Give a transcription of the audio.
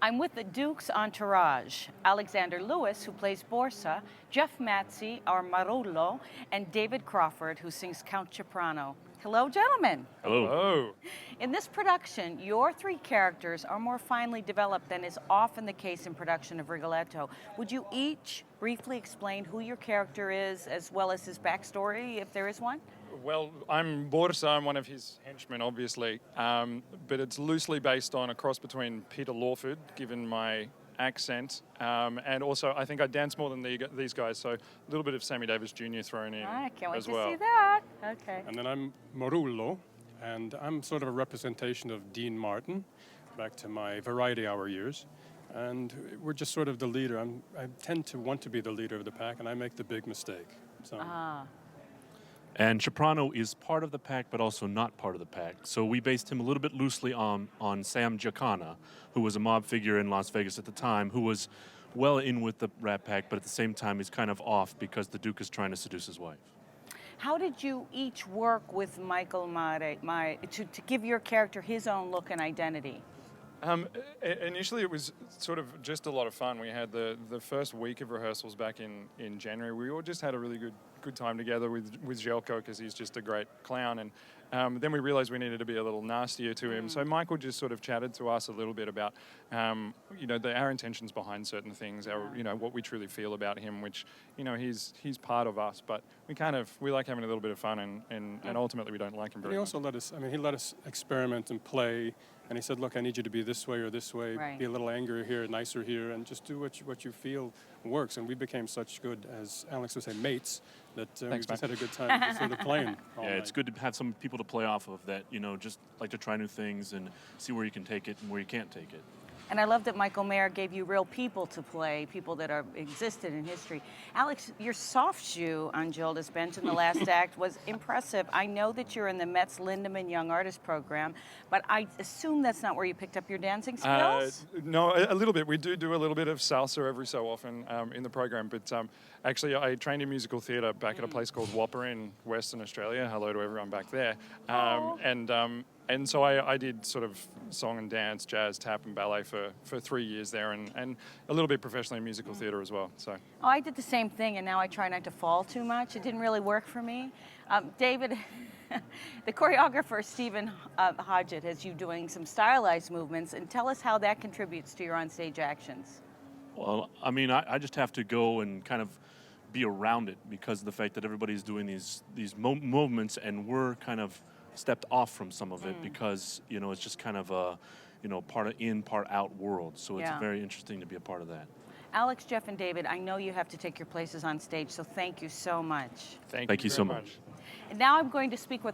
I'm with the Duke's entourage, Alexander Lewis, who plays Borsa, Jeff Mattsey, our Marullo, and David Crawford, who sings Count Ciprano. Hello, gentlemen. Hello. Oh, In this production, your three characters are more finely developed than is often the case in production of Rigoletto. Would you each briefly explain who your character is, as well as his backstory, if there is one? well, I'm Borsa. I'm one of his henchmen, obviously. But it's loosely based on a cross between Peter Lawford, given my accent, and also I think I dance more than these guys, so a little bit of Sammy Davis Jr. thrown in I can't wait as to well. see that. Okay. And then I'm Marullo, and I'm sort of a representation of Dean Martin, back to my variety hour years. And we're just sort of the leader. I tend to want to be the leader of the pack, and I make the big mistake. So. And Ciprano is part of the pack, but also not part of the pack. So we based him a little bit loosely on Sam Giancana, who was a mob figure in Las Vegas at the time, who was well in with the Rat Pack, but at the same time he's kind of off because the Duke is trying to seduce his wife. How did you each work with Michael Mare to give your character his own look and identity? Initially, it was sort of just a lot of fun. We had the first week of rehearsals back in January. We all just had a really good time together with Jelko, because he's just a great clown. And then we realized we needed to be a little nastier to him. So Michael just sort of chatted to us a little bit about, our intentions behind certain things, what we truly feel about him, which, he's part of us. But we like having a little bit of fun, and ultimately we don't like him very much. He also let us experiment and play. And he said, look, I need you to be this way or this way, Right. be a little angrier here, nicer here, and just do what you feel works. And we became such good, as Alex would say, mates, that we just had a good time just sort of playing all Yeah, night. it's good to have some people to play off of that, just like to try new things and see where you can take it and where you can't take it. And I love that Michael Mayer gave you real people to play, people that are existed in history. Alex, your soft shoe on Gilda's bench in the last act was impressive. I know that you're in the Met's Lindemann Young Artist Program, but I assume that's not where you picked up your dancing skills? No, a little bit. We do a little bit of salsa every so often in the program, but actually I trained in musical theatre back at a place called Whopper in Western Australia. Hello to everyone back there. And so I did sort of song and dance, jazz, tap, and ballet for 3 years there, and a little bit professionally in musical theatre as well. So. Oh, I did the same thing, and now I try not to fall too much. It didn't really work for me. David, the choreographer, Stephen Hodgett, has you doing some stylized movements, and tell us how that contributes to your onstage actions. Well, I just have to go and kind of be around it because of the fact that everybody's doing these movements, and we're kind of stepped off from some of it because, it's just kind of a, part in, part out world. So it's very interesting to be a part of that. Alex, Jeff, and David, I know you have to take your places on stage, so thank you so much. Thank you so very much. And now I'm going to speak with